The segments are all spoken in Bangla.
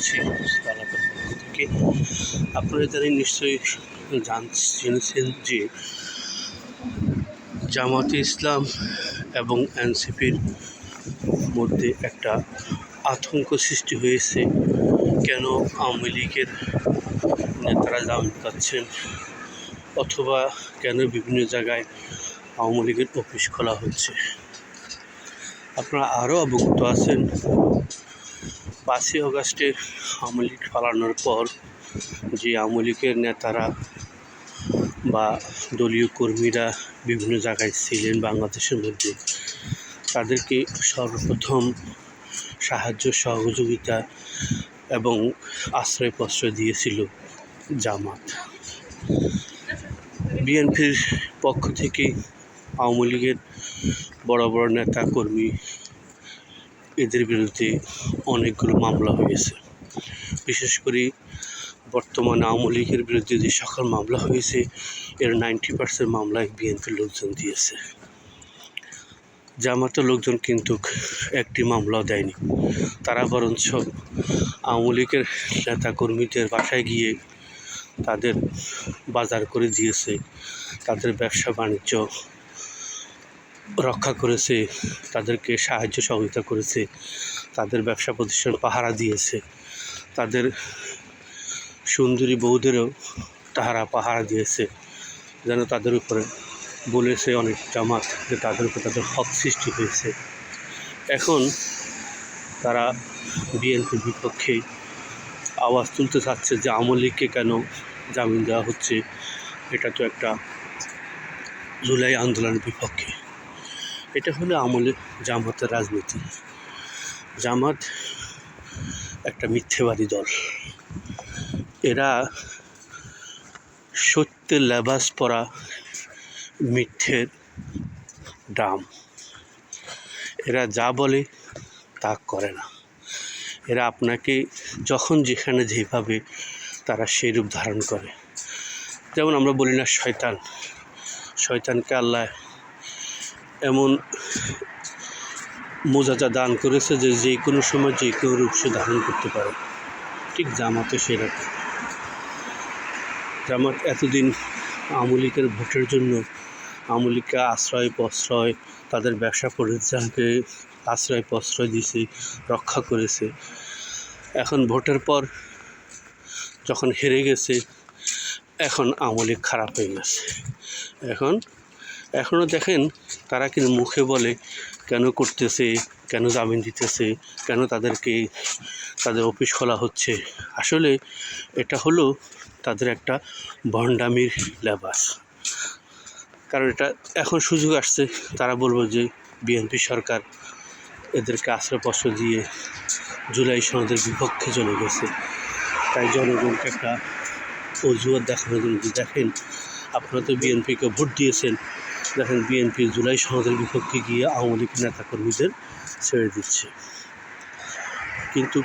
আছেন? আপনাদের থেকে আপনারা জানেন নিশ্চয়ই জেনেছেন যে জামাতে ইসলাম এবং এনসিপির মধ্যে একটা আতঙ্ক সৃষ্টি হয়েছে। কেন আওয়ামী লীগের নেতারা জামিন পাচ্ছেন, অথবা কেন বিভিন্ন জায়গায় আওয়ামী লীগের অফিস খোলা হচ্ছে। আপনারা আরও অবগত আছেন, 5ই অগাস্টে আওয়ামী লীগ পালানোর পর যে আওয়ামী লীগের নেতারা বা দলীয় কর্মীরা বিভিন্ন জায়গায় ছিলেন বাংলাদেশের মধ্যে, তাদেরকে সর্বপ্রথম সাহায্য সহযোগিতা এবং আশ্রয় প্রশ্রয় দিয়েছিল জামাত। বিএনপির পক্ষ থেকে আওয়ামী লীগের বড় বড় নেতা কর্মী এদের বিরুদ্ধে অনেকগুলো মামলা হয়েছে। বিশেষ করে বর্তমানে আওয়ামী লীগের বিরুদ্ধে যে সকল মামলা হয়েছে এর 90% মামলায় বিএনপির লোকজন দিয়েছে। জামাতের লোকজন কিন্তু একটি মামলাও দেয়নি। তারা বরঞ্চ আওয়ামী লীগের নেতা কর্মীদের বাসায় গিয়ে তাদের বাজার করে দিয়েছে, তাদের ব্যবসা বাণিজ্য রক্ষা করেছে, তাদেরকে সাহায্য সহযোগিতা করেছে, তাদের ব্যবসা প্রতিষ্ঠান পাহারা দিয়েছে, তাদের সুন্দরী বউদেরও তাহারা পাহারা দিয়েছে, যেন তাদের উপরে বলেছে অনেক জামাত যে তাদের উপর তাদের হক সৃষ্টি হয়েছে। এখন তারা বিএনপির বিপক্ষে আওয়াজ তুলতে চাচ্ছে যে আওয়ামী লীগকে কেন জামিন দেওয়া হচ্ছে, এটা তো একটা জুলাই আন্দোলনের বিপক্ষে। এটা হলো আওয়ামী লীগ জামাতের রাজনীতি। জামাত একটা মিথ্যেবাদী দল। এরা সত্যের লেবাস পরা মিথ্যের ডাম। এরা যা বলে তা করে না। এরা আপনাকে যখন যেখানে যেভাবে তারা সেই রূপ ধারণ করে। যেমন আমরা বলি না শয়তানকে আল্লাহ এমন মোজাজা দান করেছে যে যে কোনো সময় যে কোনো রূপ সে ধারণ করতে পারে। ঠিক জামাতও সেরকম। জামাত এতদিন আওয়ামী লীগের ভোটের জন্য আওয়ামী লীগকে আশ্রয় প্রশ্রয়, তাদের ব্যবসা প্রতিষ্ঠানকে আশ্রয় প্রশ্রয় দিয়েছে, রক্ষা করেছে। এখন ভোটের পর যখন হেরে গেছে, এখন আওয়ামী লীগ খারাপ হয়ে গেছে। এখনও দেখেন তারা কিন্তু মুখে বলে কেন করতেছে, কেন জামিন দিতেছে, কেন তাদের অফিস খোলা হচ্ছে। আসলে এটা হলো তাদের একটা ভণ্ডামির লেবাস। কারণ এটা এখন সুযোগ আসছে, তারা বলবো যে বিএনপি সরকার এদেরকে আশ্রয় প্রশ্রয় দিয়ে জুলাই সনদের বিপক্ষে চলে গেছে। তাই জনগণকে একটা অজুহাত দেখানোর জন্য দেখেন আপনারা তো বিএনপিকে ভোট দিয়েছেন, দেখেন বিএনপি জুলাই সনদের বিপক্ষে গিয়ে আওয়ামী লীগ নেতাকর্মীদের ছেড়ে দিচ্ছে। কিন্তু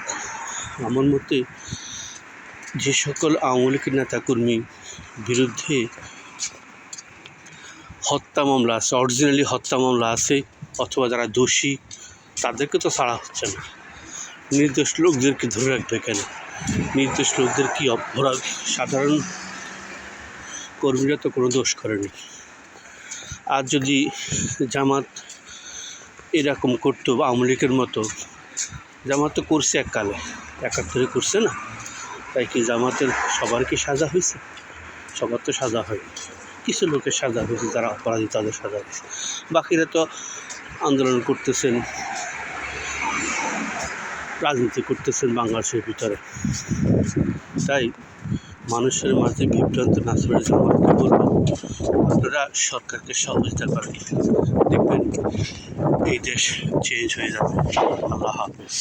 আমার মতে যে সকল আওয়ামী লীগের নেতাকর্মী বিরুদ্ধে হত্যা মামলা আছে, অরিজিনালি হত্যা মামলা আছে, অথবা যারা দোষী তাদেরকে তো ছাড়া হচ্ছে না। নির্দোষ লোকদেরকে ধরে রাখবে কেন? নির্দোষ লোকদের কি অপরাধ? সাধারণ কর্মীরা তো কোনো দোষ করেনি। আর যদি জামাত এরকম করতো আওয়ামী লীগের মতো, জামাত তো করছে এককালে, 71 করছে না, তাই কি জামাতের সবার কি সাজা হয়েছে? সবার তো সাজা হয়নি। কিছু লোকের সাজা হয়েছে, যারা অপরাধী তাদের সাজা হয়েছে। বাকিরা তো আন্দোলন করতেছেন, রাজনীতি করতেছেন বাংলাদেশের ভিতরে। তাই মানুষের মাঝে বিভ্রান্ত না ছড়িয়ে জামাতকে বলবো, আপনারা সরকারকে সহযোগিতা করেন, দেখবেন এই দেশ চেঞ্জ হয়ে যাবে। আল্লাহ হাফেজ।